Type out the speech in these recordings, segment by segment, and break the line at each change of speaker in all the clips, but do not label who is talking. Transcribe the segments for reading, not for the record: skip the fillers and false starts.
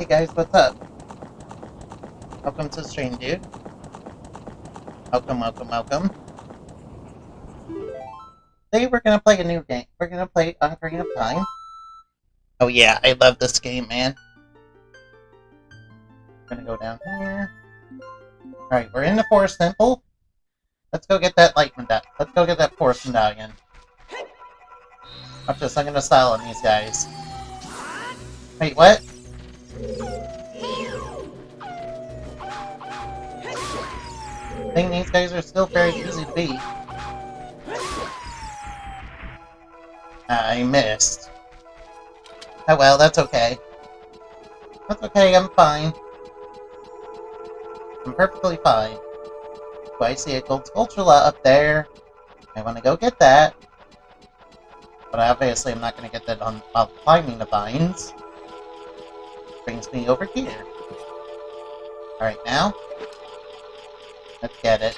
guys, what's up? Welcome to the stream, dude. Welcome, welcome, welcome. Today we're gonna play a new game. We're gonna play Ocarina of Time. Oh yeah, I love this game, man. We're gonna go down here. Alright, we're in the Forest Temple. Let's go get that light medallion. Let's go get that Forest Medallion. Watch this, I'm gonna style on these guys. Wait, what? I think these guys are still very easy to beat. I missed. Oh well, that's okay. That's okay, I'm fine. I'm perfectly fine. Oh, I see a gold Skulltula up there. I want to go get that. But obviously I'm not going to get that while climbing the vines. Brings me over here. Alright, now. Let's get it.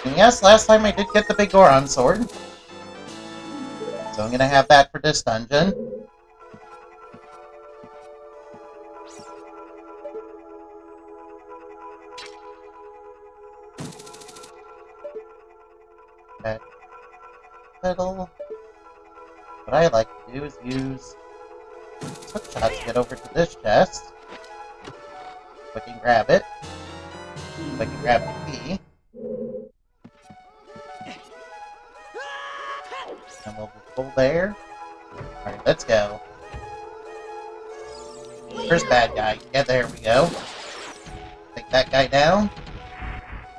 And yes, last time I did get the big Goron sword. So I'm going to have that for this dungeon. Okay. Little. What I like to do is use quick shot to get over to this chest. If I can grab it. If I can grab the key. And we'll just pull there. Alright, let's go. First bad guy. Yeah, there we go. Take that guy down.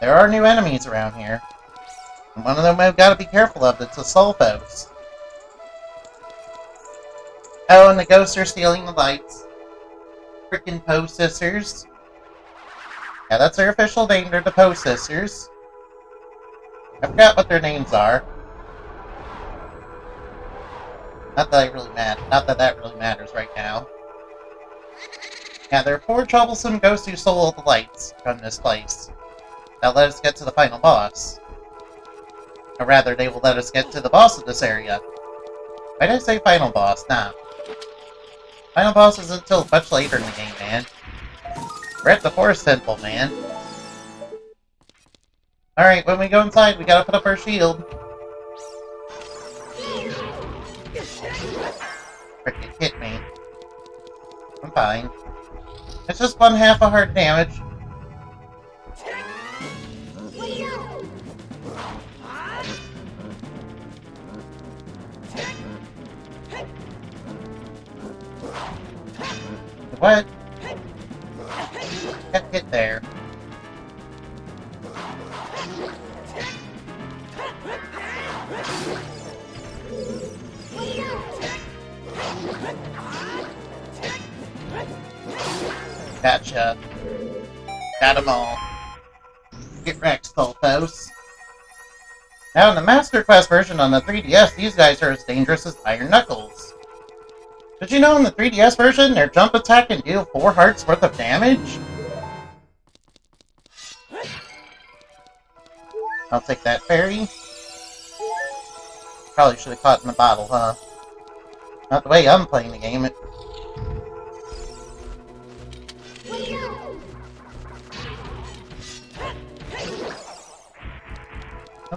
There are new enemies around here. And one of them I've got to be careful of. It's a Sulfos. Oh, and the ghosts are stealing the lights. Frickin' Poe Sisters. Yeah, that's their official name. They're the Poe Sisters. I forgot what their names are. Not that that really matters right now. Yeah, they're poor, troublesome ghosts who stole all the lights from this place. Now let us get to the final boss. Or rather, they will let us get to the boss of this area. Why did I say final boss? Nah. Final boss isn't until much later in the game, man. We're at the Forest Temple, man. Alright, when we go inside, we gotta put up our shield. Frickin' hit me. I'm fine. It's just 1/2 a heart damage. What? Can't get there. Gotcha. Got 'em all. Get wrecked, Stolfos. Now in the Master Quest version on the 3DS, these guys are as dangerous as Iron Knuckles. Did you know in the 3DS version, their jump attack can deal 4 hearts worth of damage? I'll take that fairy. Probably should have caught in the bottle, huh? Not the way I'm playing the game. Not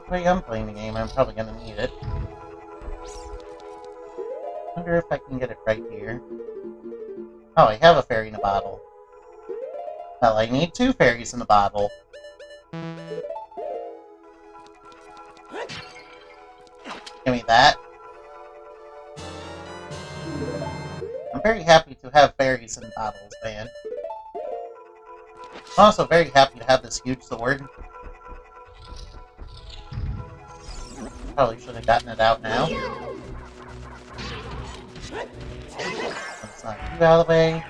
the way I'm playing the game, I'm probably gonna need it. Wonder if I can get it right here. Oh, I have a fairy in a bottle. Well, I need 2 fairies in a bottle. Give me that. I'm very happy to have fairies in bottles, man. I'm also very happy to have this huge sword. Probably should have gotten it out now. Let's knock you out of the way.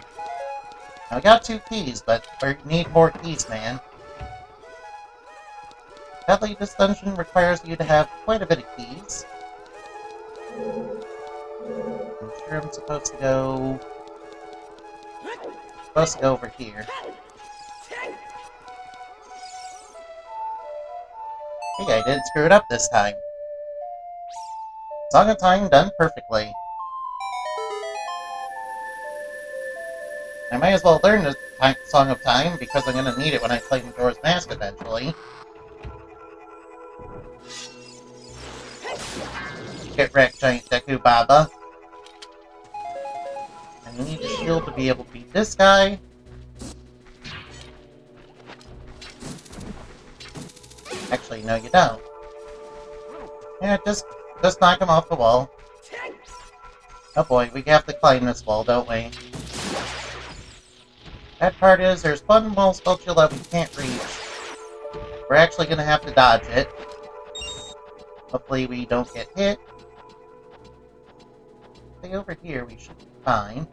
Now, we got 2 keys, but we need more keys, man. Sadly, this dungeon requires you to have quite a bit of keys. I'm sure I'm supposed to go... over here. Hey, I didn't screw it up this time. Song of Time done perfectly. I might as well learn the Song of Time, because I'm gonna need it when I play Majora's Mask eventually. Get wrecked, Giant Deku Baba. And you need a shield to be able to beat this guy. Actually, no you don't. Yeah, just knock him off the wall. Oh boy, we have to climb this wall, don't we? Bad part is, there's one wall sculpture that we can't reach. We're actually gonna have to dodge it. Hopefully we don't get hit. Stay over here, we should be fine.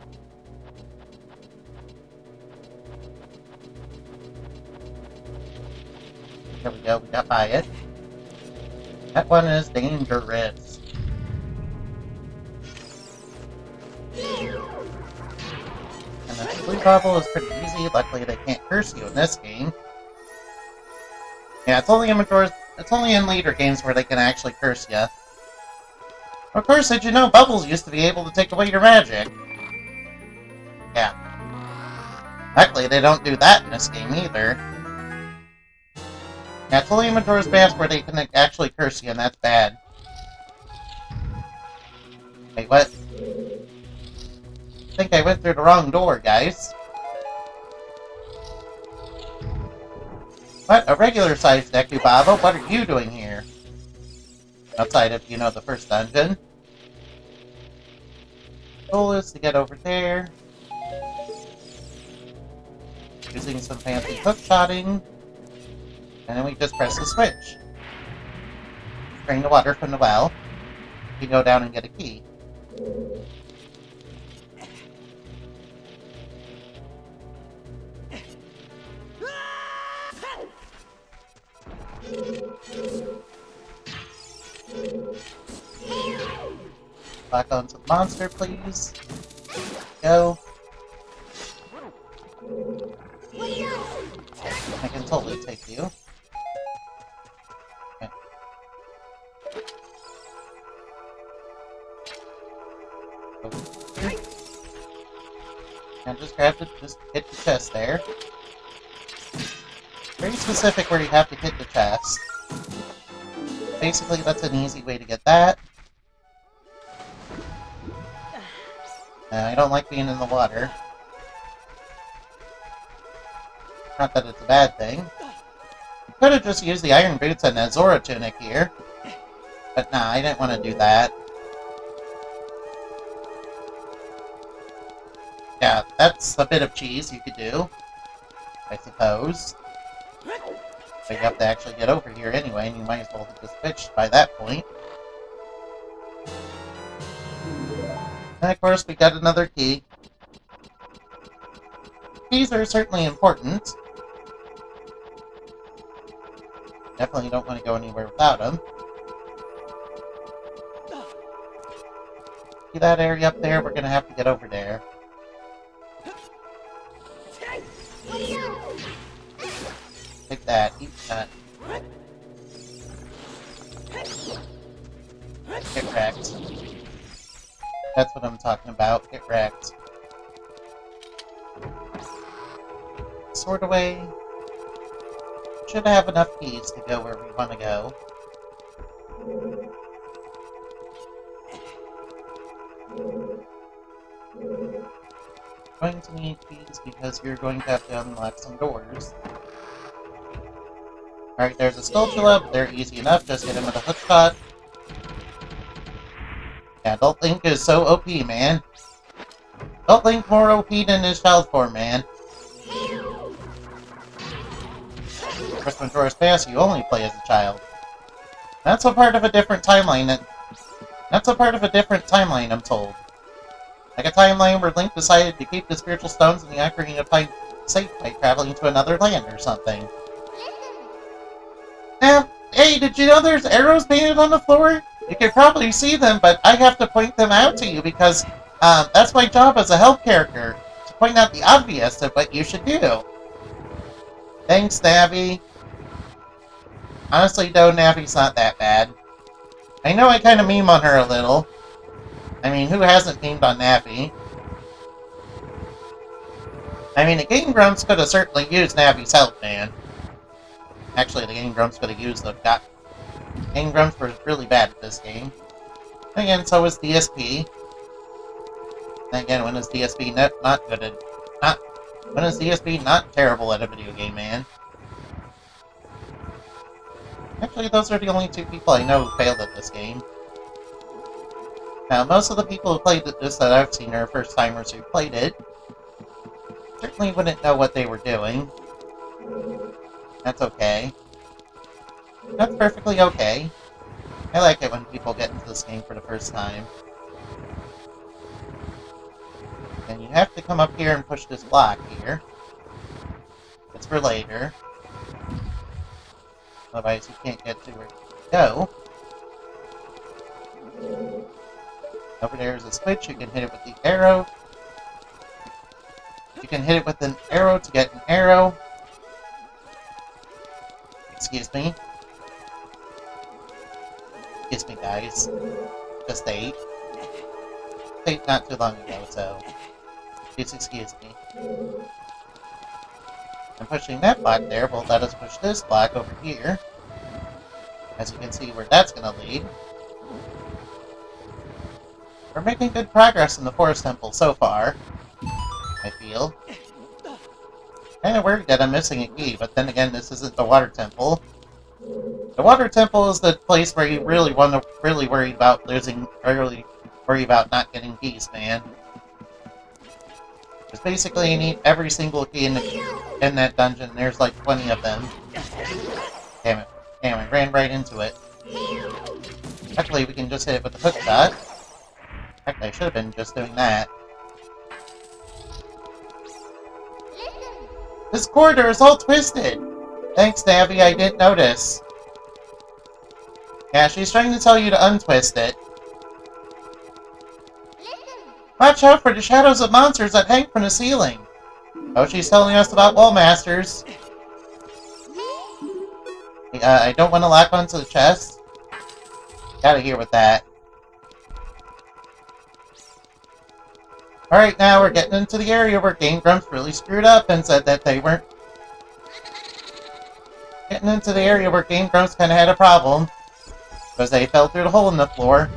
There we go, we got by it. That one is dangerous. And the blue bubble is pretty easy. Luckily, they can't curse you in this game. Yeah, it's only in later games where they can actually curse you. Of course, did you know bubbles used to be able to take away your magic? Yeah. Luckily, they don't do that in this game either. Yeah, it's only in Majora's Mask where they can actually curse you, and that's bad. Wait, what? I think I went through the wrong door, guys. What? A regular-sized Deku Baba? What are you doing here? Outside of, you know, the first dungeon. Goal is to get over there. Using some fancy hook-shotting. And then we just press the switch. Drain the water from the well. You go down and get a key. Lock onto the monster, please. Go. I can totally take you. Okay. And just grab it, just hit the chest there. Very specific where you have to hit the chest. Basically, that's an easy way to get that. I don't like being in the water. Not that it's a bad thing. You could have just used the iron boots and the Zora tunic here. But nah, I didn't want to do that. Yeah, that's a bit of cheese you could do, I suppose. But you have to actually get over here anyway, and you might as well have just pitched by that point. And of course, we got another key. Keys are certainly important. Definitely don't want to go anywhere without them. See that area up there? We're gonna have to get over there. Take that, eat that. Get wrecked. That's what I'm talking about. Get wrecked. Sword away. Should have enough keys to go where we want to go. Going to need keys because you're going to have to unlock some doors. Alright, there's a Skulltula. They're easy enough. Just hit him with a hook shot. Yeah, Adult Link is so OP, man. Adult Link more OP than his child form, man. First Majora's Mask, you only play as a child. That's a part of a different timeline. That's a part of a different timeline, I'm told. Like a timeline where Link decided to keep the spiritual stones in the Ocarina of Time safe by traveling to another land or something. Hey, did you know there's arrows painted on the floor? You can probably see them, but I have to point them out to you because that's my job as a help character, to point out the obvious of what you should do. Thanks, Navi. Honestly, though, Navi's not that bad. I know I kind of meme on her a little. I mean, who hasn't memed on Navi? I mean, the Game Grumps could have certainly used Navi's help, man. Actually, the Game Grumps could have used the... Game Grumps were really bad at this game. And again, so was DSP. And again, when is DSP not good at... When is DSP not terrible at a video game, man? Actually, those are the only two people I know who failed at this game. Now, most of the people who played this that I've seen are first-timers who played it. Certainly wouldn't know what they were doing. That's okay. That's perfectly okay. I like it when people get into this game for the first time. And you have to come up here and push this block here. It's for later. Otherwise you can't get to where you go. Over there is a switch, you can hit it with the arrow. You can hit it with an arrow to get an arrow. Excuse me. Excuse me, guys. Just ate. Ate not too long ago, so... Please excuse me. And pushing that block there will let us push this block over here. As you can see where that's gonna lead. We're making good progress in the Forest Temple so far. I feel. Kinda worried that I'm missing a key, but then again, this isn't the Water Temple. The Water Temple is the place where you really want to worry about losing, really worry about not getting keys, man. Because basically you need every single key in that dungeon, there's like 20 of them. Damn it. Damn, I ran right into it. Luckily, we can just hit it with the hook shot. Heck, I should have been just doing that. This corridor is all twisted! Thanks, Navi, I didn't notice. Yeah, she's trying to tell you to untwist it. Watch out for the shadows of monsters that hang from the ceiling. Oh, she's telling us about wall masters. I don't want to lock onto the chest. Out of here with that. Alright, now we're getting into the area where Game Grumps really screwed up and said that they weren't... Getting into the area where Game Grumps kind of had a problem. Because they fell through the hole in the floor.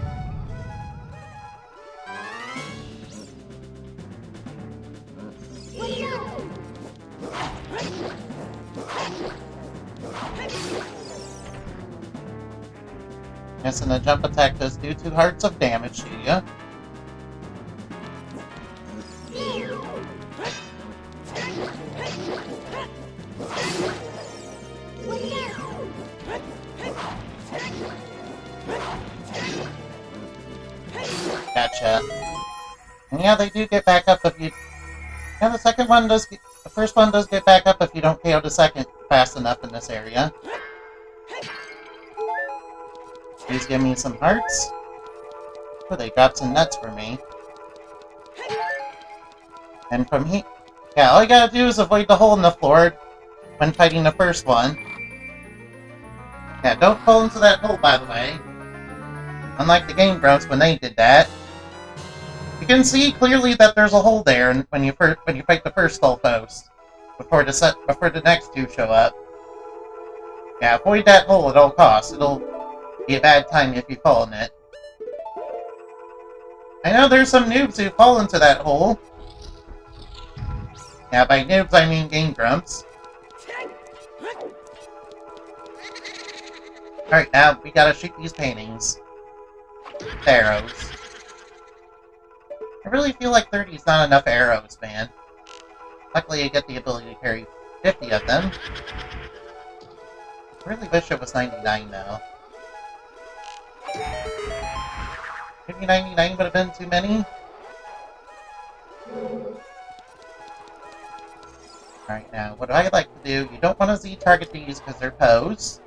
Yes, and the jump attack does do 2 hearts of damage to you. Gotcha. And yeah, they do get back up if you... Yeah, the second one does get... The first one does get back up if you don't KO the second fast enough in this area. Please give me some hearts. Oh, they dropped some nuts for me. And from here... Yeah, all you gotta do is avoid the hole in the floor when fighting the first one. Yeah, don't fall into that hole, by the way. Unlike the Game Grumps when they did that. You can see clearly that there's a hole there when you fight the first Skull Post. Before the next 2 show up. Yeah, avoid that hole at all costs. It'll be a bad time if you fall in it. I know there's some noobs who fall into that hole. Yeah, by noobs I mean Game Grumps. Alright, now we gotta shoot these paintings. With arrows. I really feel like 30 is not enough arrows, man. Luckily I get the ability to carry 50 of them. I really wish it was 99 though. Maybe 99 would have been too many? Alright, now, what I like to do, you don't want to Z-target these because they're pose.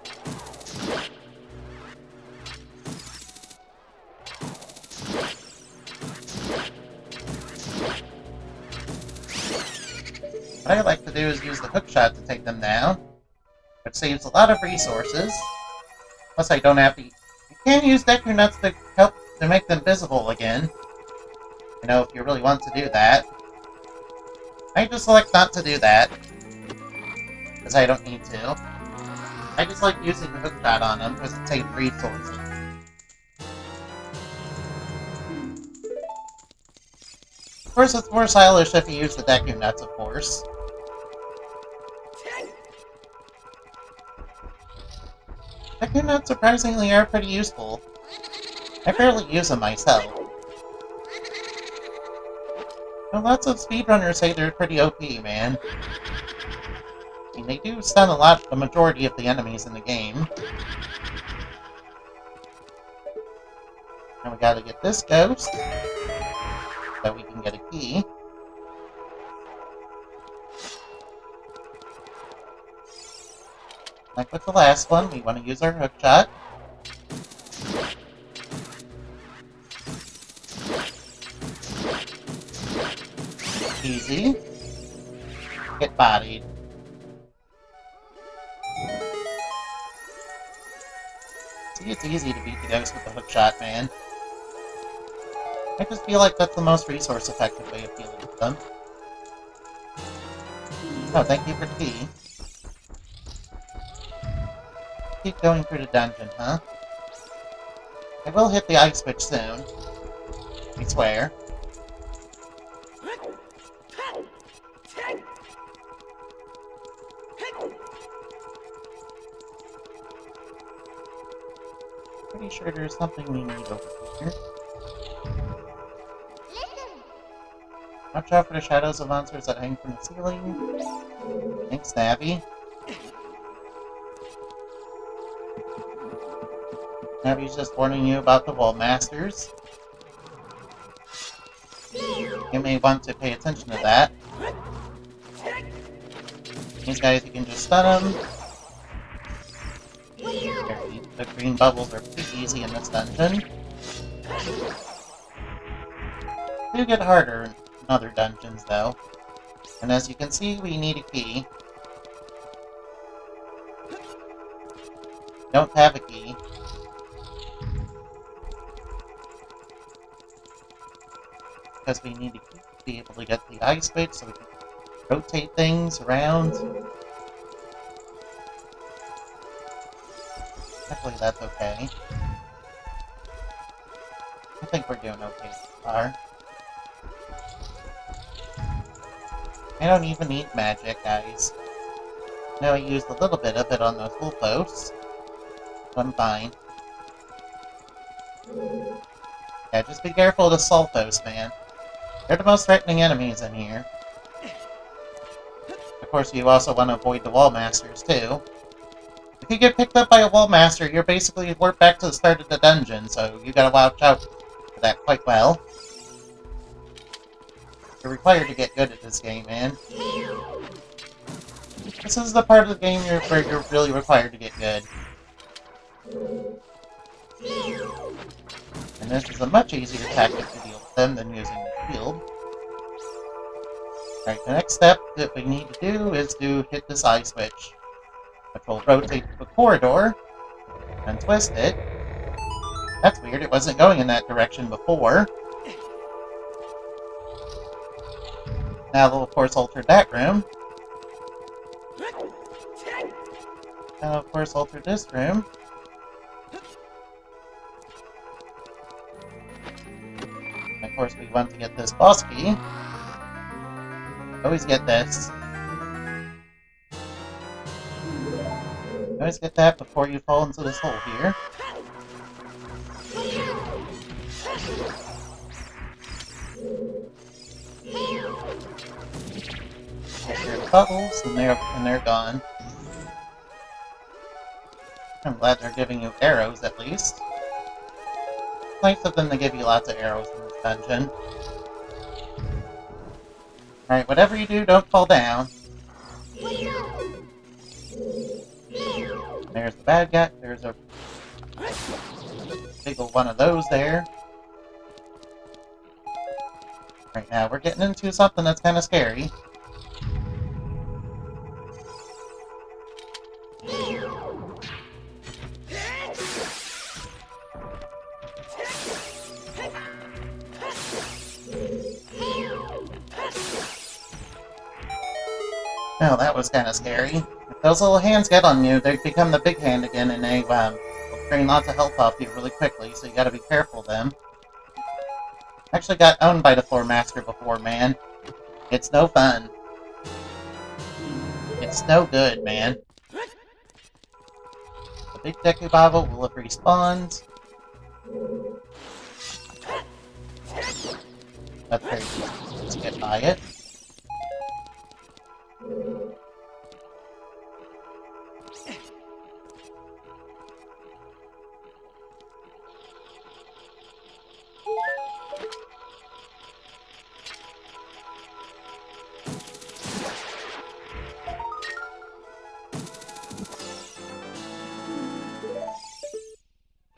What I like to do is use the hook shot to take them down, which saves a lot of resources. Plus I don't have to... You can use Deku Nuts to help to make them visible again. You know, if you really want to do that. I just select not to do that, because I don't need to. I just like using the hook shot on them, because it saves resources. Of course, it's more stylish if you use the Deku Nuts, of course. Deku Nuts surprisingly are pretty useful. I barely use them myself. But lots of speedrunners say they're pretty OP, man. I mean, they do stun the majority of the enemies in the game. And we gotta get this ghost, so we can get a key. Like with the last one, we want to use our hook shot. Easy. Get bodied. See, it's easy to beat the ghost with the hook shot, man. I just feel like that's the most resource-effective way of dealing with them. Oh, thank you for the key. Keep going through the dungeon, huh? I will hit the ice switch soon. I swear. Pretty sure there's something we need over here. Watch out for the shadows of monsters that hang from the ceiling. Thanks, Navi. Navi's just warning you about the wall masters. You may want to pay attention to that. These guys, you can just stun them. The green bubbles are pretty easy in this dungeon. They do get harder in other dungeons, though. And as you can see, we need a key. Don't have a key. Because we need a key to be able to get the ice switch so we can rotate things around. Actually, that's okay. I think we're doing okay so far. I don't even need magic, guys. I know I used a little bit of it on those full posts. I'm fine. Yeah, just be careful of the Sulfos, man. They're the most threatening enemies in here. Of course, you also want to avoid the Wall Masters, too. If you get picked up by a Wall Master, you're basically warped back to the start of the dungeon, so you gotta watch out for that quite well. You're required to get good at this game, man. This is the part of the game where you're really required to get good. And this is a much easier tactic to deal with them than using the shield. Alright, the next step that we need to do is to hit this eye switch, which will rotate the corridor and twist it. That's weird, it wasn't going in that direction before. Now they'll of course alter that room. Now of course alter this room. And of course we want to get this boss key. Always get this. Always get that before you fall into this hole here. Get rid of the bubbles, and they're gone. I'm glad they're giving you arrows, at least. It's nice of them to give you lots of arrows in this dungeon. Alright, whatever you do, don't fall down. There's the bad guy. There's a big old one of those there. Right now, we're getting into something that's kind of scary. Oh, that was kind of scary. If those little hands get on you, they become the big hand again, and they will drain lots of health off you really quickly, so you gotta be careful of them. Actually got owned by the Floor Master before, man. It's no fun. It's no good, man. The big Deku Baba will have respawned. That's very easy. Let's get by it.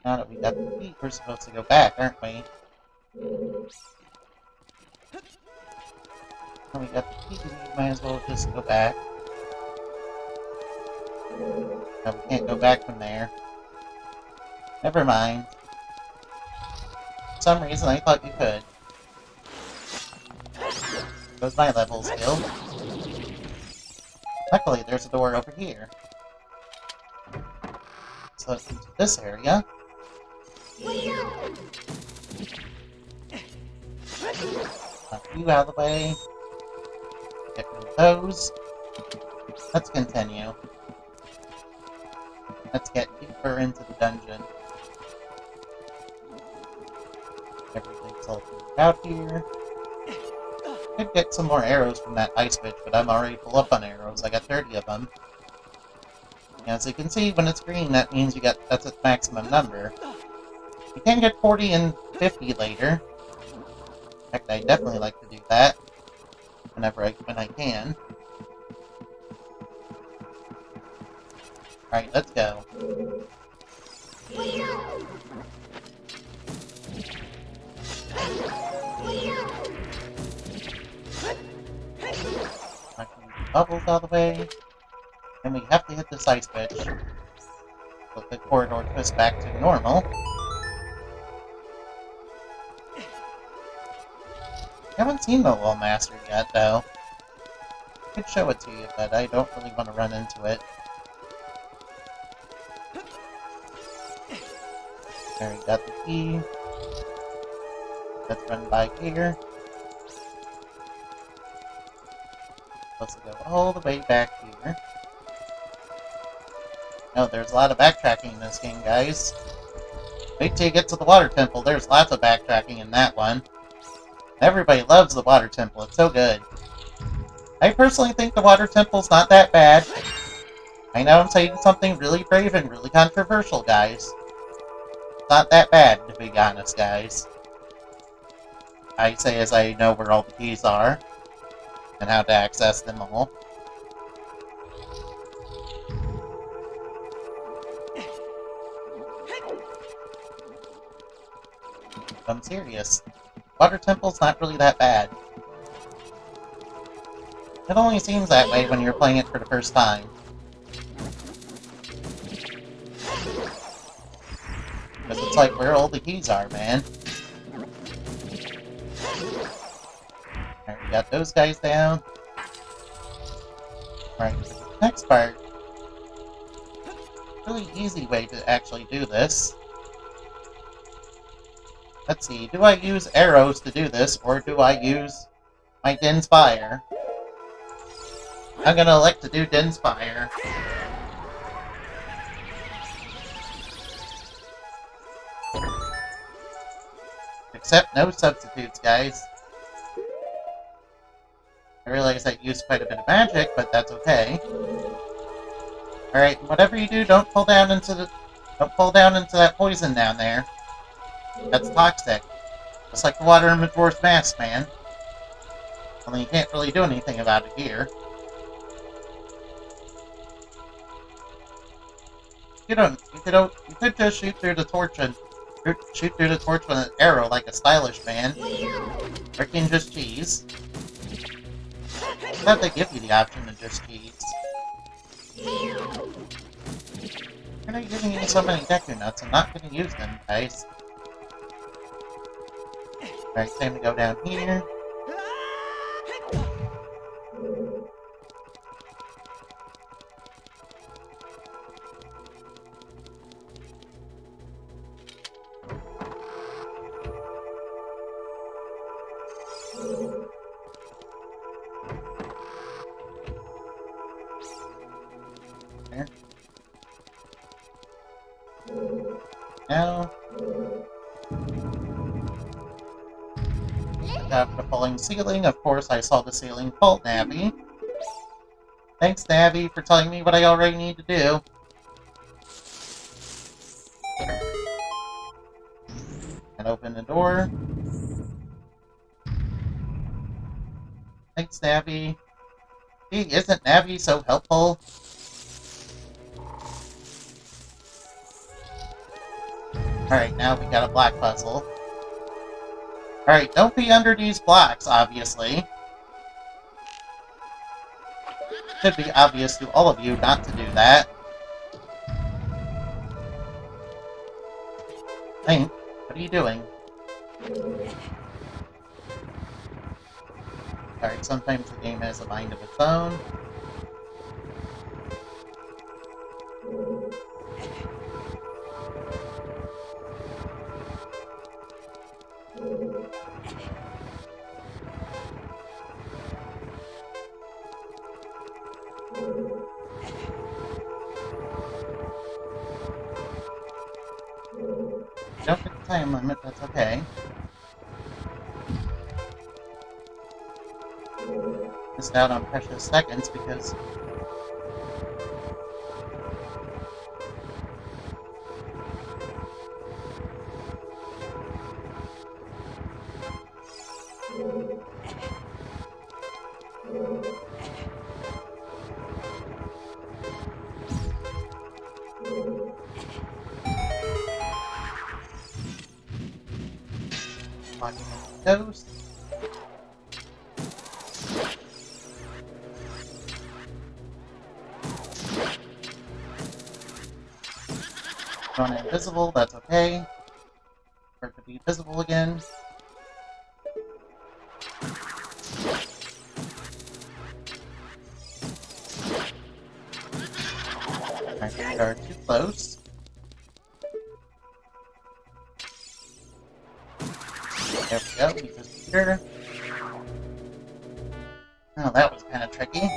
Now that we got the key, we're supposed to go back, aren't we? Now we got the key, we might as well just go back. No, we can't go back from there. Never mind. For some reason, I thought you could. Goes my level skill. Luckily, there's a door over here. So let's into this area. Knock you out of the way. Get rid of those. Let's continue. Let's get deeper into the dungeon. Everything's all cleared out here. Could get some more arrows from that ice witch, but I'm already full up on arrows. I got 30 of them. As you can see, when it's green, that means that's its maximum number. You can get 40 and 50 later. In fact, I definitely like to do that when I can. Alright, let's go. Knock these bubbles out of the way. And we have to hit this ice witch. So the corridor twists back to normal. I haven't seen the Wall Master yet, though. I could show it to you, but I don't really want to run into it. There, we got the key. Let's run by here. Supposed to go all the way back here. No, there's a lot of backtracking in this game, guys. Wait till you get to the Water Temple. There's lots of backtracking in that one. Everybody loves the Water Temple. It's so good. I personally think the Water Temple's not that bad. I know I'm saying something really brave and really controversial, guys. It's not that bad, to be honest, guys. I say as I know where all the keys are, and how to access them all. I'm serious. Water Temple's not really that bad. It only seems that way when you're playing it for the first time. Because it's like where all the keys are, man. Alright, we got those guys down. Alright, next part. Really easy way to actually do this. Let's see, do I use arrows to do this, or do I use my Din's Fire? I'm gonna elect to do Din's Fire. Except no substitutes, guys. I realize I used quite a bit of magic, but that's okay. Alright, whatever you do, don't pull down into that poison down there. That's toxic. Just like the water in Majora's Mask, man. Only you can't really do anything about it here. You could just shoot through the torch with an arrow like a stylish man. Or you can just cheese. Glad they give you the option to just cheese. Why are you giving me so many Deku Nuts? I'm not gonna use them, guys. Alright, time to go down here. Alright, time to go down here. After the falling ceiling, of course I saw the ceiling fall, Navi. Thanks, Navi, for telling me what I already need to do. And open the door. Thanks, Navi. Gee, isn't Navi so helpful? Alright, now we got a black puzzle. Alright, don't be under these blocks, obviously. Should be obvious to all of you not to do that. Link, what are you doing? Alright, sometimes the game has a mind of its own. Don't hit the time limit, that's okay. Missed out on precious seconds because... Ghost. Going invisible, that's okay. Start to be visible again. Alright, we are too close. There we go, we just here. Oh, that was kind of tricky.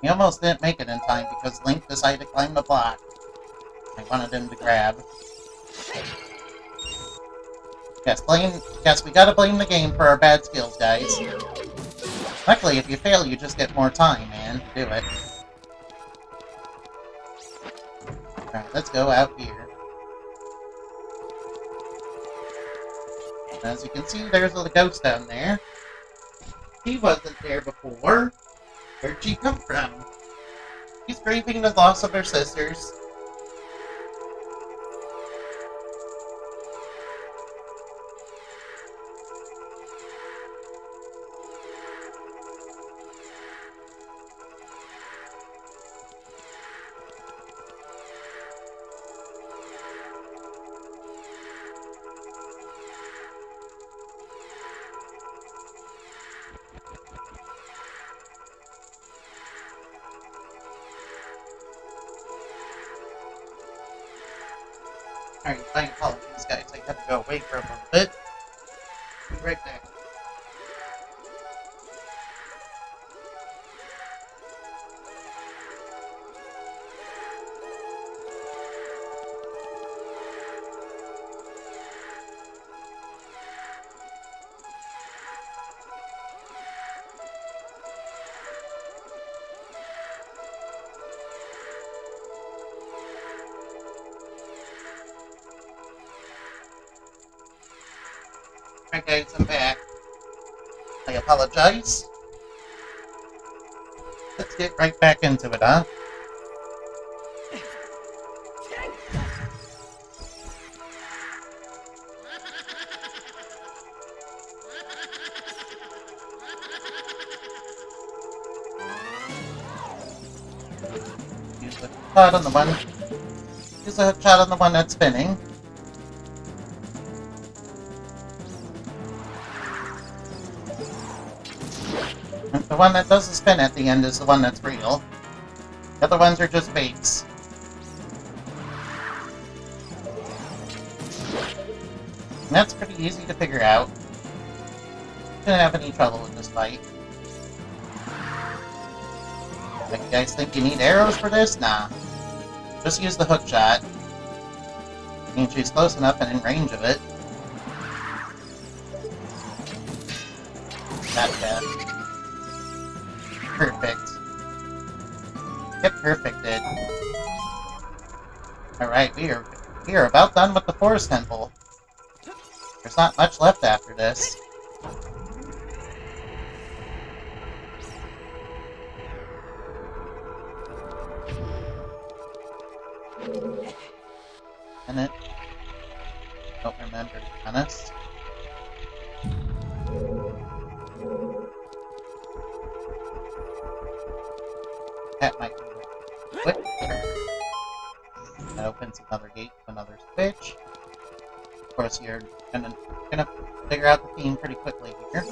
We almost didn't make it in time because Link decided to climb the block. I wanted him to grab. Yes, we gotta blame the game for our bad skills, guys. Luckily, if you fail, you just get more time, man, to do it. Alright, let's go out here. As you can see, there's a ghost down there. She wasn't there before. Where'd she come from? She's grieving the loss of her sisters. Alright, my apologies, guys. I had to go away for a little bit. Be right back. Alright guys, I'm back. I apologize. Let's get right back into it, huh? Use the shot on the one. Use a shot on the one that's spinning. The one that doesn't spin at the end is the one that's real. The other ones are just baits. And that's pretty easy to figure out. Shouldn't have any trouble with this fight. Like, you guys think you need arrows for this? Nah. Just use the hook shot. I mean, she's close enough and in range of it. Gotcha. Perfect. Get perfected. Alright, we are about done with the Forest Temple. There's not much left after this. And it don't remember, to be honest. That might be quick. That opens another gate to another switch. Of course, you're gonna figure out the theme pretty quickly here.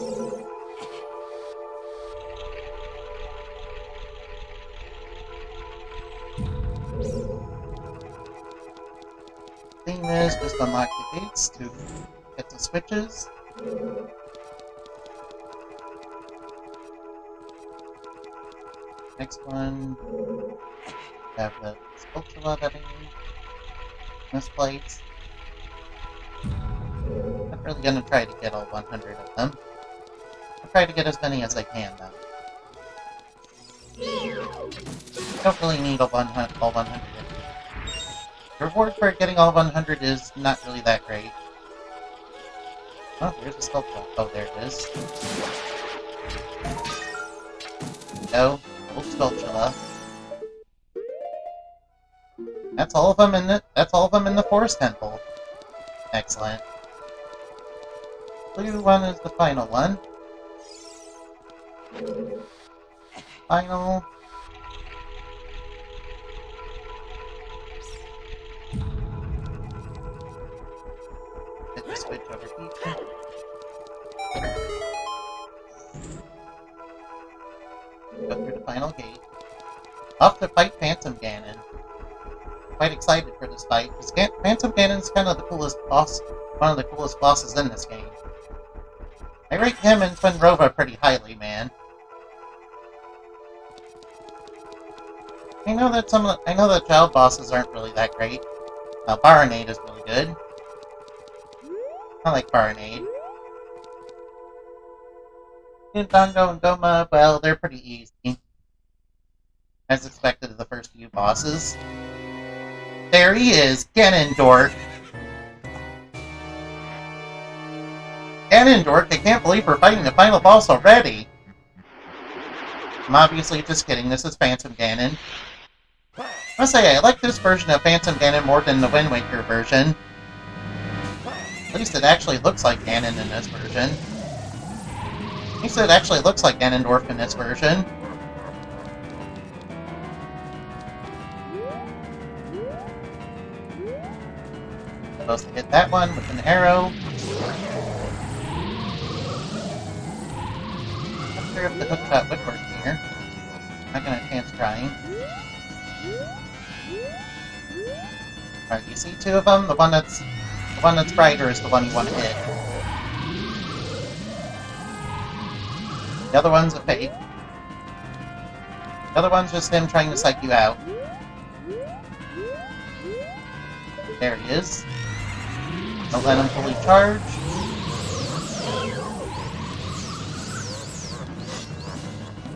Theme is just unlock the gates to get the switches. Next one, have the spatula that I need in this place. I'm really gonna try to get all 100 of them. I'll try to get as many as I can, though. Don't really need all 100. The reward for getting all 100 is not really that great. Oh, there's a spatula. Oh, there it is. There we go. Old spatula. That's all of them in the Forest Temple. Excellent. Blue one is the final one. Final. Hit the switch over here. Go through the final gate. Off to fight Phantom Ganon. Quite excited for this fight, because Phantom Ganon's kind of the coolest boss, one of the coolest bosses in this game. I rate him and Quinrova pretty highly, man. I know that child bosses aren't really that great. Baronade is really good. I like Baronade. Dongo and Goma, well, they're pretty easy. As expected of the first few bosses. There he is, Ganondorf. Ganondorf, I can't believe we're fighting the final boss already. I'm obviously just kidding, this is Phantom Ganon. I must say, I like this version of Phantom Ganon more than the Wind Waker version. At least it actually looks like Ganon in this version. At least it actually looks like Ganondorf in this version. Supposed to hit that one with an arrow. Not sure if the hookshot would work here. Not gonna chance trying. Alright, you see two of them? The one that's brighter is the one you want to hit. The other one's a fake. The other one's just him trying to psych you out. There he is. Don't let him fully charge.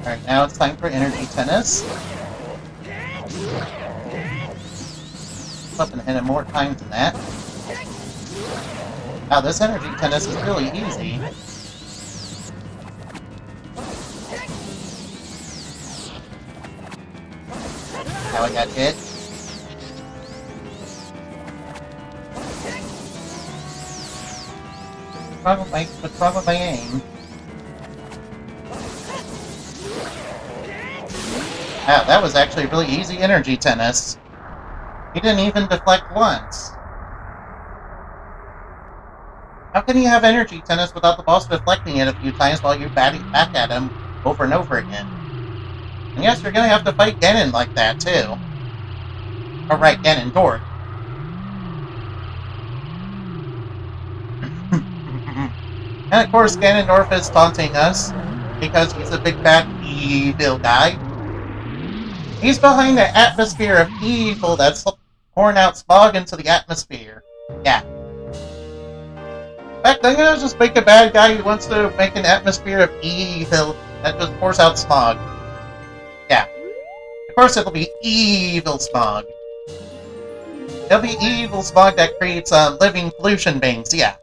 Alright, now it's time for Energy Tennis. Up and hit him more times than that. Wow, this Energy Tennis is really easy. How I got hit. What's wrong with my aim? Wow, that was actually really easy Energy Tennis. He didn't even deflect once. How can you have Energy Tennis without the boss deflecting it a few times while you're batting back at him over and over again? And yes, you're gonna have to fight Ganon like that, too. Alright, Ganondorf. And of course, Ganondorf is taunting us, because he's a big bad evil guy. He's behind the atmosphere of evil that's pouring out smog into the atmosphere. Yeah. fact, I'm gonna just make a bad guy who wants to make an atmosphere of evil that just pours out smog. Yeah. Of course it'll be evil smog. It'll be evil smog that creates living pollution beings, yeah.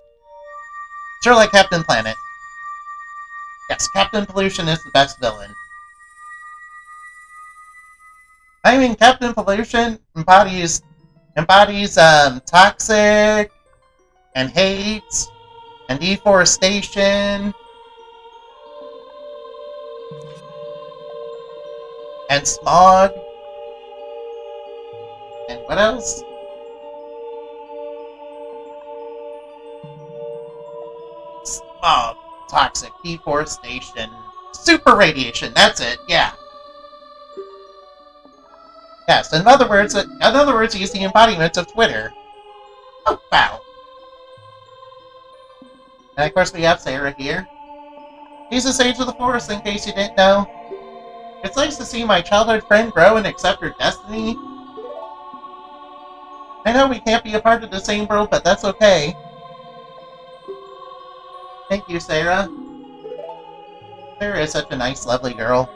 Sure, like Captain Planet. Yes, Captain Pollution is the best villain. I mean, Captain Pollution embodies toxic and hate and deforestation and smog and what else? Smog, toxic, deforestation, super radiation. That's it. Yeah. Yes. In other words, he's the embodiment of Twitter. Oh wow. And of course, we have Sarah here. She's the sage of the forest, in case you didn't know. It's nice to see my childhood friend grow and accept her destiny. I know we can't be a part of the same world, but that's okay. Thank you, Sarah. Sarah is such a nice, lovely girl.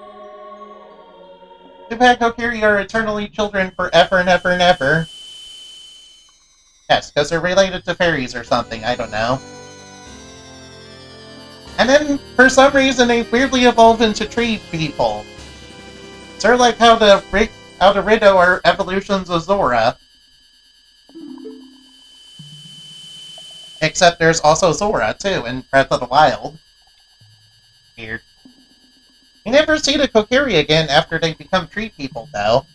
Tupac and Kokiri are eternally children forever and ever and ever. Yes, because they're related to fairies or something, I don't know. And then, for some reason, they weirdly evolve into tree people. Sort of like how the Rido are evolutions of Zora. Except there's also Zora, too, in Breath of the Wild. Weird. You never see the Kokiri again after they become tree people, though.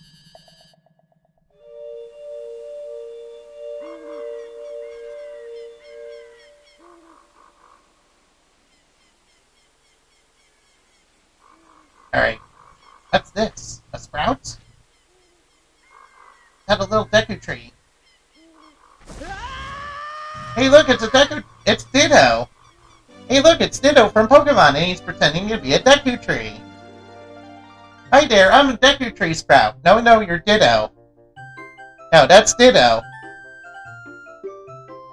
Alright. What's this? A sprout? Had a little Deku tree. Hey look, it's a Deku... It's Ditto! Hey look, it's Ditto from Pokemon, and he's pretending to be a Deku tree. Hi there, I'm a Deku tree sprout. No, you're Ditto. No, that's Ditto.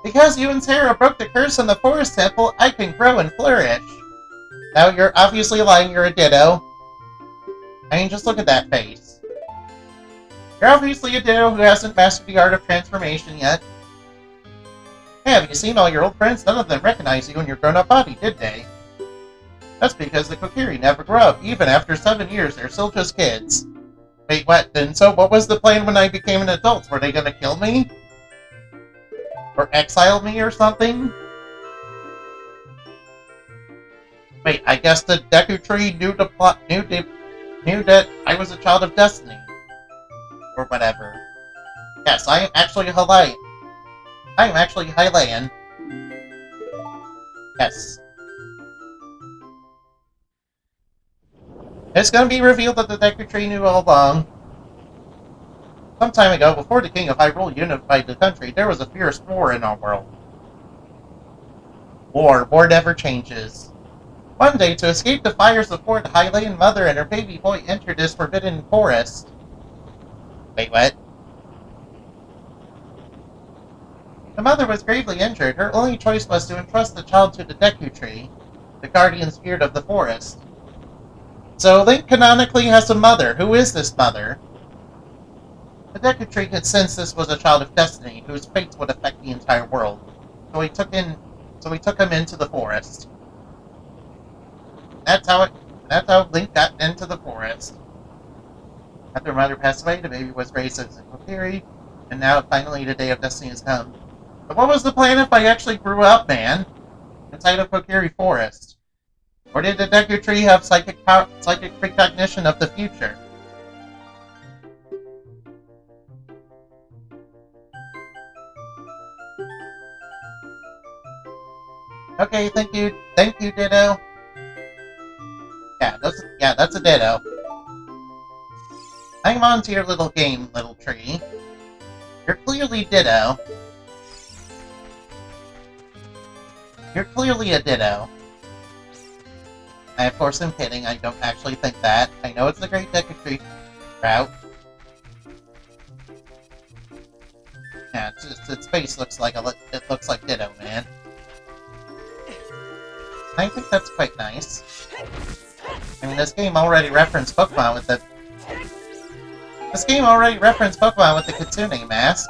Because you and Sarah broke the curse in the Forest Temple, I can grow and flourish. Now, you're obviously lying, you're a Ditto. I mean, just look at that face. You're obviously a Ditto who hasn't mastered the art of transformation yet. Hey, have you seen all your old friends? None of them recognize you in your grown-up body, did they? That's because the Kokiri never grow up. Even after 7 years, they're still just kids. Wait, what? Then so what was the plan when I became an adult? Were they gonna kill me? Or exile me or something? Wait, I guess the Deku Tree knew that I was a child of destiny. Or whatever. Yes, I am actually Hylian. I am actually Hylian. Yes. It's gonna be revealed that the Deku Tree knew all along. Some time ago, before the King of Hyrule unified the country, there was a fierce war in our world. War never changes. One day, to escape the fires of war, the Hylian mother and her baby boy entered this forbidden forest. Wait, what? The mother was gravely injured. Her only choice was to entrust the child to the Deku Tree, the guardian spirit of the forest. So Link canonically has a mother. Who is this mother? The Deku Tree could sense this was a child of destiny, whose fate would affect the entire world. So he took him into the forest. That's how Link got into the forest. After her mother passed away, the baby was raised as a Kokiri, and now finally the day of destiny has come. But what was the plan if I actually grew up, man? Inside of Kokiri Forest? Or did the Deku Tree have psychic precognition of the future? Okay, thank you, Ditto. Yeah, that's a Ditto. Hang on to your little game, little tree. You're clearly Ditto. You're clearly a Ditto. I, of course, am kidding. I don't actually think that. I know it's the Great Deku Tree route. Yeah, its face looks like Ditto, man. I think that's quite nice. I mean, this game already referenced Pokemon with the... This game already referenced Pokemon with the Kitsune mask.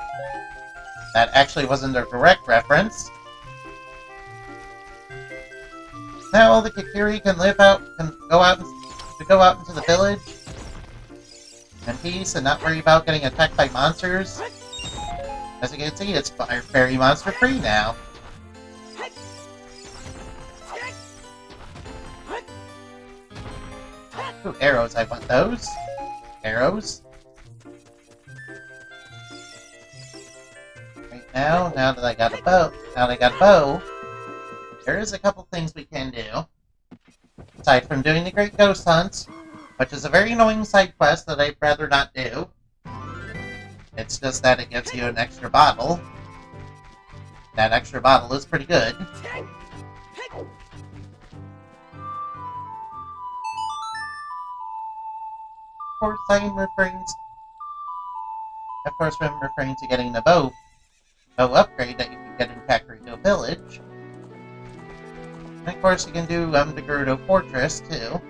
That actually wasn't a direct reference. Now the Kikiri can go out into the village in peace and not worry about getting attacked by monsters. As you can see, it's very monster free now. Ooh, arrows, I want those. Arrows. Right now that I got a bow, there is a couple things we can do. Aside from doing the Great Ghost Hunt, which is a very annoying side quest that I'd rather not do. It's just that it gives you an extra bottle. That extra bottle is pretty good. Of course, I'm referring to getting the bow upgrade that you can get in Kakariko Village. And of course, you can do the Gerudo Fortress too.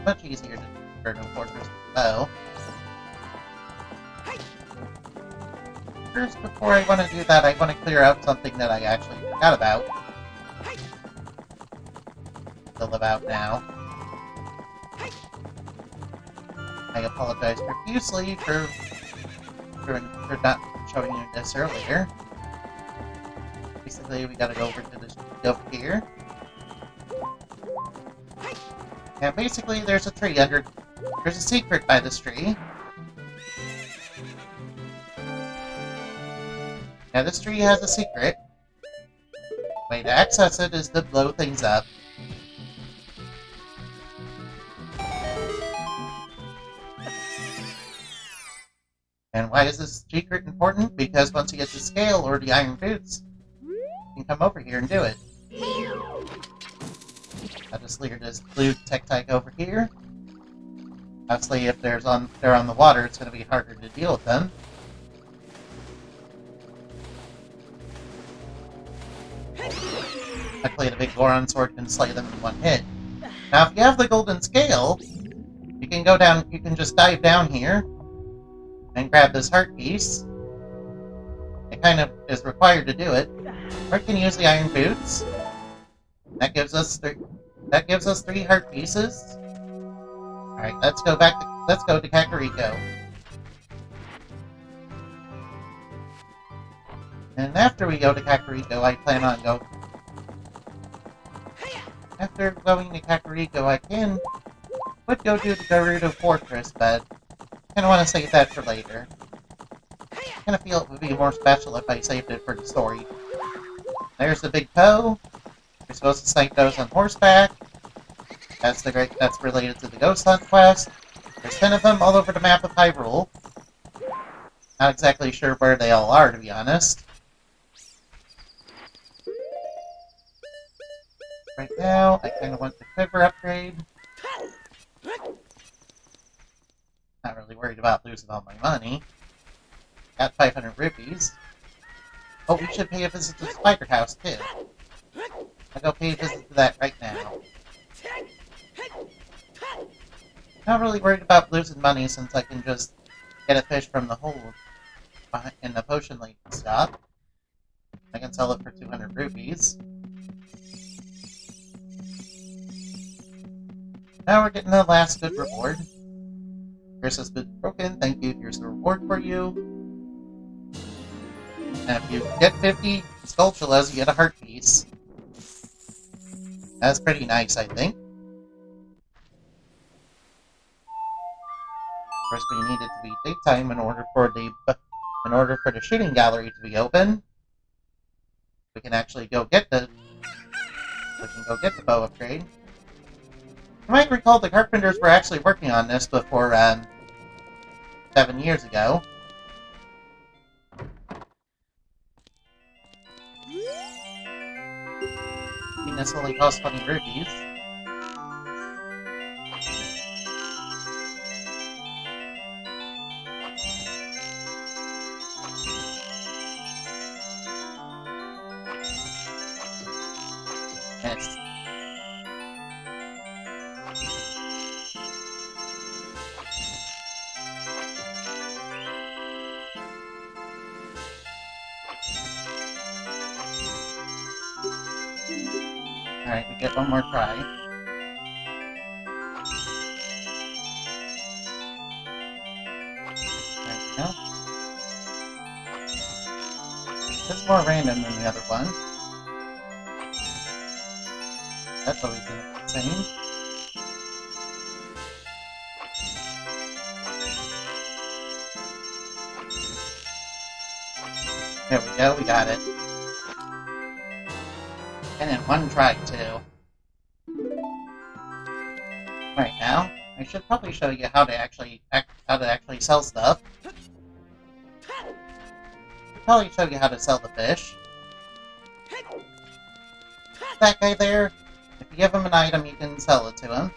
Much easier to do Gerudo Fortress with the bow. First, before I want to do that, I want to clear out something that I actually forgot about. Still about now. I apologize profusely for not showing you this earlier. Basically, we gotta go over here. And basically, there's a secret by this tree. Now, this tree has a secret. Way to access it is to blow things up. And why is this secret important? Because once you get the scale or the iron boots, you can come over here and do it. I'll just leave this blue Tectike over here. Obviously, if they're on the water, it's going to be harder to deal with them. Luckily, the big Goron sword can slay them in one hit. Now, if you have the golden scale, you can go down. You can just dive down here and grab this heart piece. It kind of is required to do it. Or you can use the iron boots. That gives us three heart pieces. All right, let's go to Kakariko. And after we go to Kakariko, I plan on After going to Kakariko, I would go do the Gerudo Fortress, but I kind of want to save that for later. I kind of feel it would be more special if I saved it for the story. There's the big toe. You're supposed to snipe those on horseback. That's related to the Ghost Hunt quest. There's 10 of them all over the map of Hyrule. Not exactly sure where they all are, to be honest. Right now, I kind of want the quiver upgrade. Not really worried about losing all my money. Got 500 rupees. Oh, we should pay a visit to the Spider House, too. I'll go pay a visit to that right now. Not really worried about losing money since I can just get a fish from the hole in the potion lady shop. I can sell it for 200 rupees. Now we're getting the last good reward. Yours has been broken. Thank you. Here's the reward for you. And if you get 50 Skulltulas, you get a heart piece. That's pretty nice, I think. First, we need it to be daytime in order for the shooting gallery to be open. We can actually go get the bow upgrade. You might recall the carpenters were actually working on this before 7 years ago. This only costs 20 rupees. missed. Alright, we get one more try. There we go. This is more random than the other one. That's always the same. There we go, we got it. And in one try, too. Right now, I should probably show you how to actually sell stuff. I'll probably show you how to sell the fish. That guy there, if you give him an item, you can sell it to him.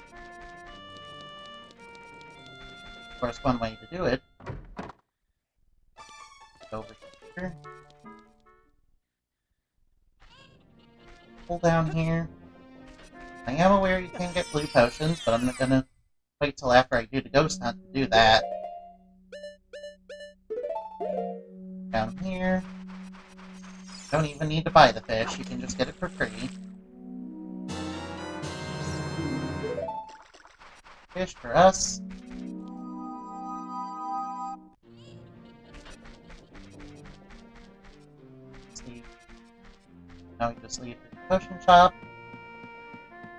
Of course, one way to do it. Go over here. Pull down here. I am aware you can get blue potions, but I'm not gonna wait till after I do the ghost hunt to do that. Down here. Don't even need to buy the fish, you can just get it for free. Fish for us. Now we just leave the potion shop.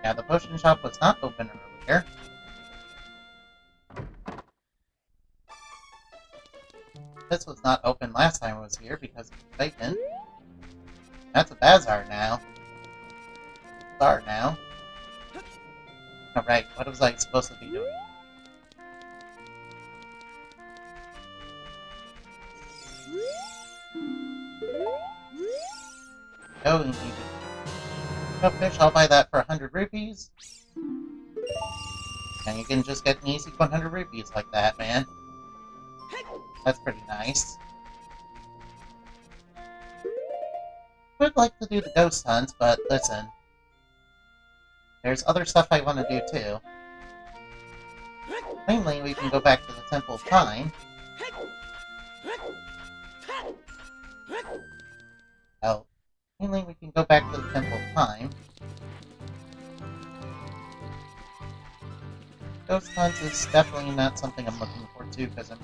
Yeah, the potion shop was not open earlier. This was not open last time I was here because it was vacant. That's a bazaar now. Bazaar now. Alright, what was I supposed to be doing? Oh, you need it. Oh, fish, I'll buy that for 100 rupees. And you can just get an easy 100 rupees like that, man. That's pretty nice. Would like to do the ghost hunts, but listen. There's other stuff I want to do too. Mainly, we can go back to the Temple of Time. Oh. Mainly, we can go back to the Temple of Time. Ghost hunts is definitely not something I'm looking forward to because I'm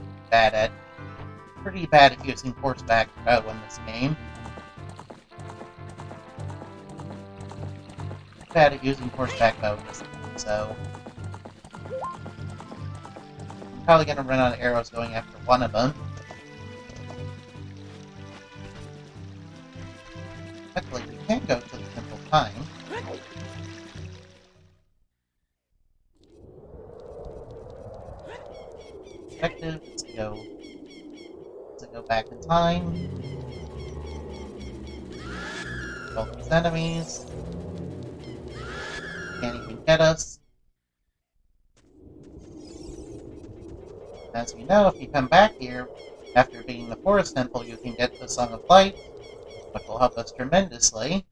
pretty bad at using horseback bow in this game. Bad at using horseback bow in this game, so I'm probably gonna run out of arrows going after one of them. Luckily, we can go to the Temple of Time. Effective, let's go back in time. Kill these enemies. Can't even get us. As you know, if you come back here, after beating the Forest Temple, you can get the Song of Light, which will help us tremendously.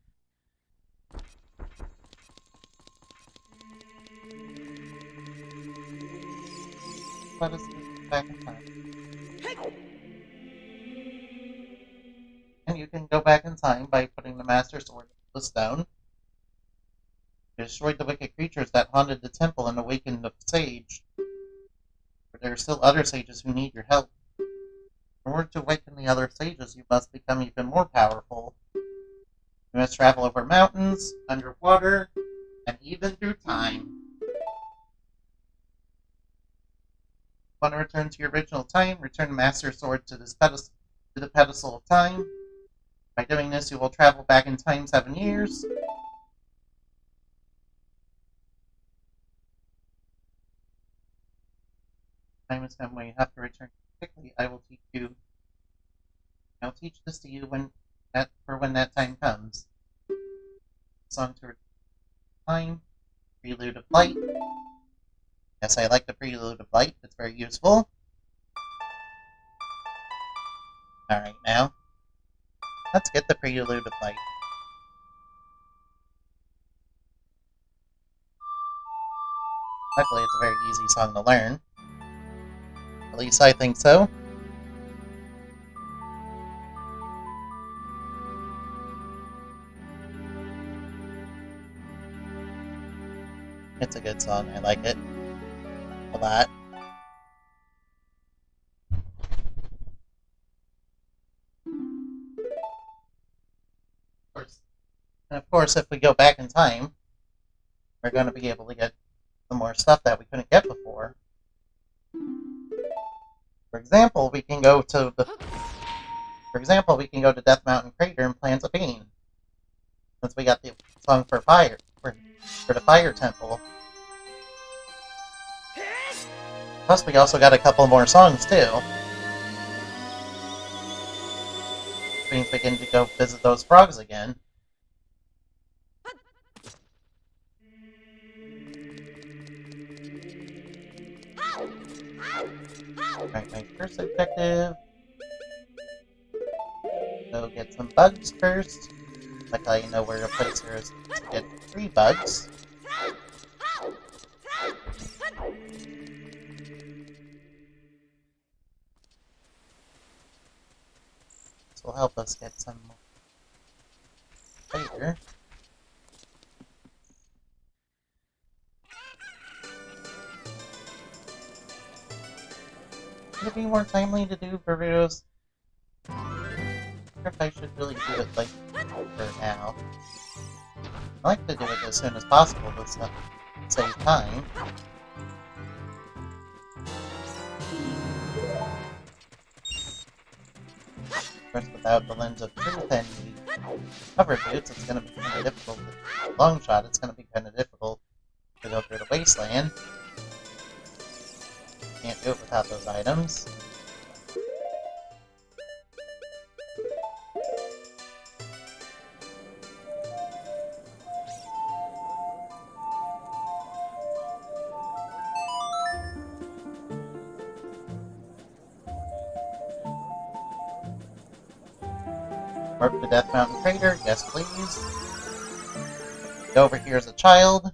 Let us go back in time. And you can go back in time by putting the Master Sword into the stone. You destroyed the wicked creatures that haunted the temple and awakened the sage. But there are still other sages who need your help. In order to awaken the other sages, you must become even more powerful. You must travel over mountains, underwater, and even through time. Want to return to your original time? Return the Master Sword to the pedestal of time. By doing this, you will travel back in time 7 years. Time has come when you have to return quickly. I will teach this to you when that time comes. Song to time. Prelude of Light. Yes, I like the Prelude of Light. It's very useful. Alright, now. Let's get the Prelude of Light. Luckily, it's a very easy song to learn. At least I think so. It's a good song. I like it a lot. And of course, if we go back in time, we're going to be able to get some more stuff that we couldn't get before. For example, we can go to Death Mountain Crater and plant a bean. Since we got the song for fire for the fire temple. Plus, we also got a couple more songs too. Which means we can go visit those frogs again. Alright, my first objective. Go get some bugs first. Like how you know where to place here is to get 3 bugs. This will help us get some more later. Would it be more timely to do burritos? I wonder if I should really do it like for now. I like to do it as soon as possible to save time. Of course, without the lens of truth and the cover boots, it's going to be kind of difficult. Long shot, it's going to be kind of difficult to go through the wasteland. Can't do it without those items. Warp to Death Mountain Crater, yes please. Go over here as a child.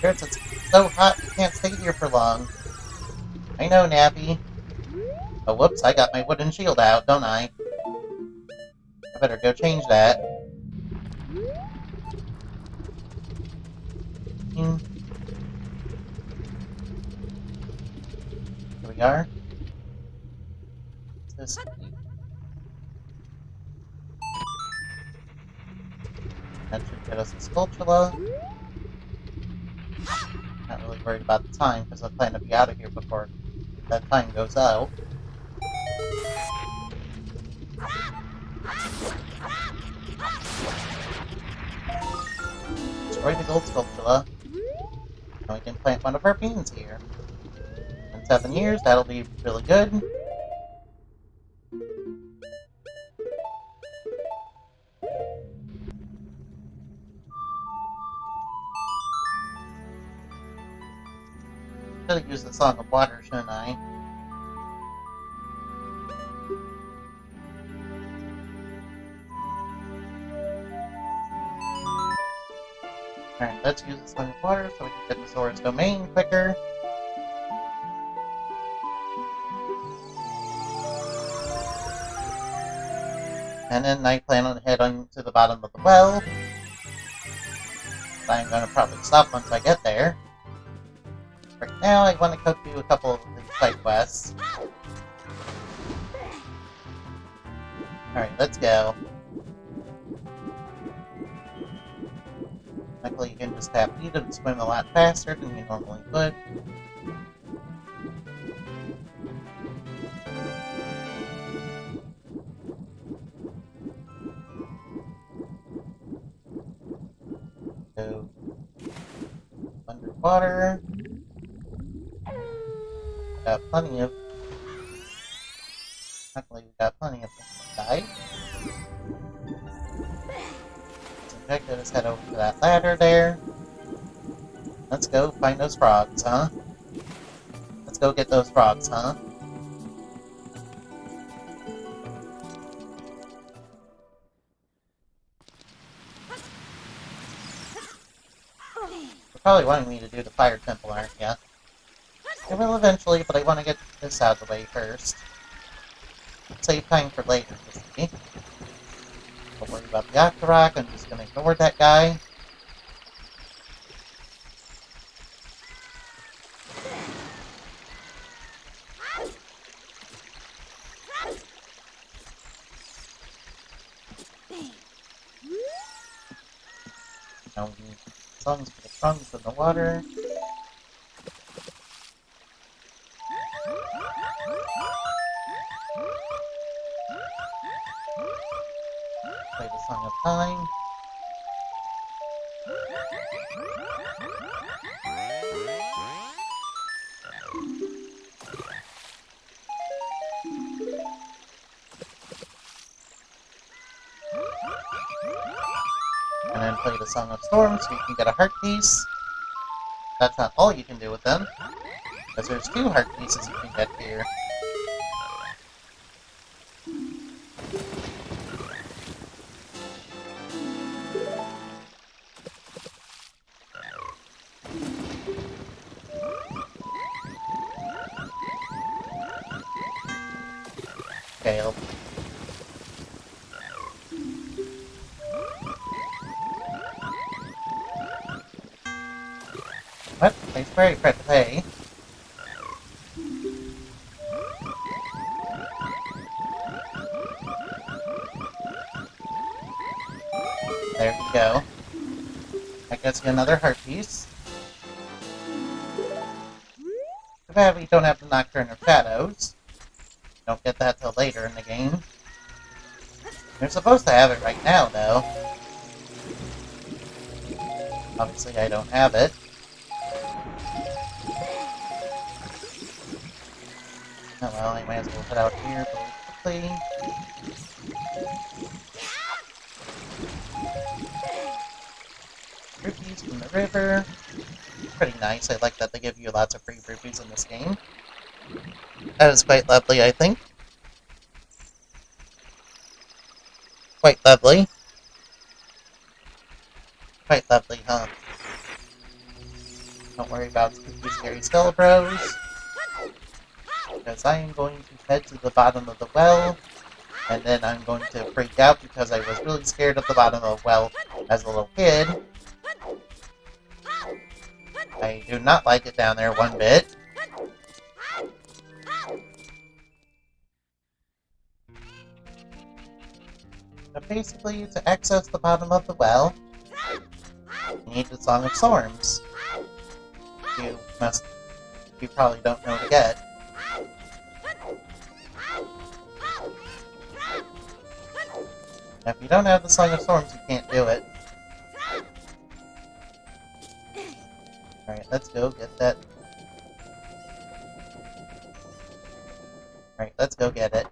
It's so hot you can't stay here for long. I know, Nappy. Oh, whoops, I got my wooden shield out, don't I? I better go change that. Here we are. What's this? That should get us a Skulltula. Not really worried about the time, because I plan to be out of here before that time goes out. Destroy the gold Skulltula. And we can plant one of our beans here. In 7 years, that'll be really good. Should have used the Song of Water, shouldn't I? Alright, let's use the Song of Water so we can get the Zora's Domain quicker. And then I plan on heading to the bottom of the well. But I'm going to probably stop once I get there. Right now, I want to go do a couple of the side quests. Alright, let's go. Luckily, you can just tap E to swim a lot faster than you normally would. Go underwater. Got plenty of. Luckily, we got plenty of things to die. Objective is head over to that ladder there. Let's go find those frogs, huh? Let's go get those frogs, huh? probably wanting me to do the fire temple, aren't ya? I will eventually, but I want to get this out of the way first. Save time for later, you see. Don't worry about the Octorok, I'm just gonna ignore that guy. Now we need songs for the trunks in the water. Play the Song of Time. And then play the Song of Storms so you can get a heart piece. That's not all you can do with them, because there's 2 heart pieces you can get here. Failed. What? Thanks for your to pay. There you go. That gets you another heart piece. Too bad we don't have the Nocturne of Shadows. Don't get that till later in the game. They're supposed to have it right now, though. Obviously, I don't have it. Oh well, I might as well head out here really quickly. Rupees from the river. Pretty nice. I like that they give you lots of free rupees in this game. That is quite lovely, I think. Quite lovely. Quite lovely, huh? Don't worry about spooky, scary Skelebros. Because I am going to head to the bottom of the well, and then I'm going to freak out because I was really scared of the bottom of the well as a little kid. I do not like it down there one bit. But basically, to access the bottom of the well, you need the Song of Storms. You probably don't know to get. Now, if you don't have the Song of Storms, you can't do it. Alright, let's go get that. Alright, let's go get it.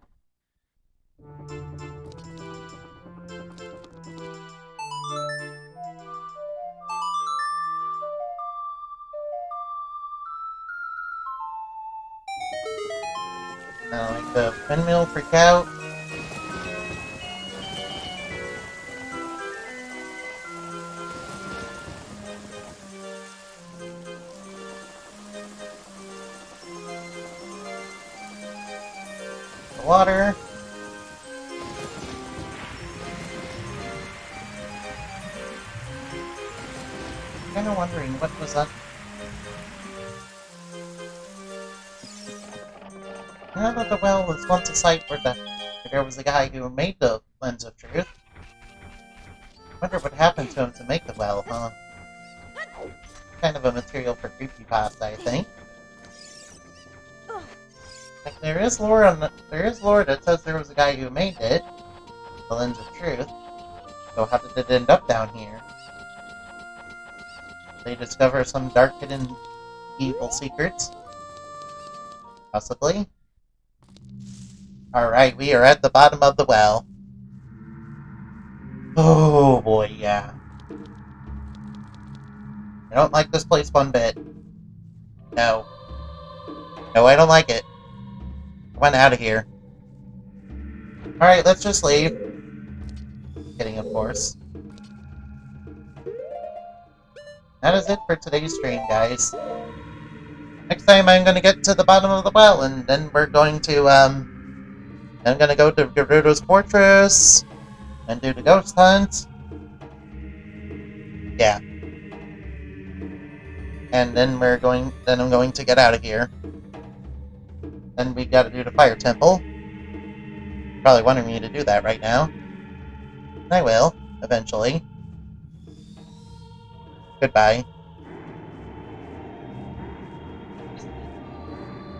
Now, make the windmill freak out. The water. I'm kind of wondering what was that. I know that the well was once a site where there was a guy who made the Lens of Truth. I wonder what happened to him to make the well, huh? Kind of a material for creepypasta, I think. Like, there is lore that says there was a guy who made it, the Lens of Truth. So how did it end up down here? Did they discover some dark hidden evil secrets? Possibly. Alright, we are at the bottom of the well. Oh boy, yeah. I don't like this place one bit. No. No, I don't like it. I went out of here. Alright, let's just leave. Kidding, of course. that is it for today's stream, guys. Next time I'm gonna get to the bottom of the well, and then we're going to, I'm gonna go to Gerudo's Fortress, and do the ghost hunt. Yeah. And then I'm going to get out of here. Then we gotta do the Fire Temple. Probably wanting me to do that right now. I will, eventually. Goodbye.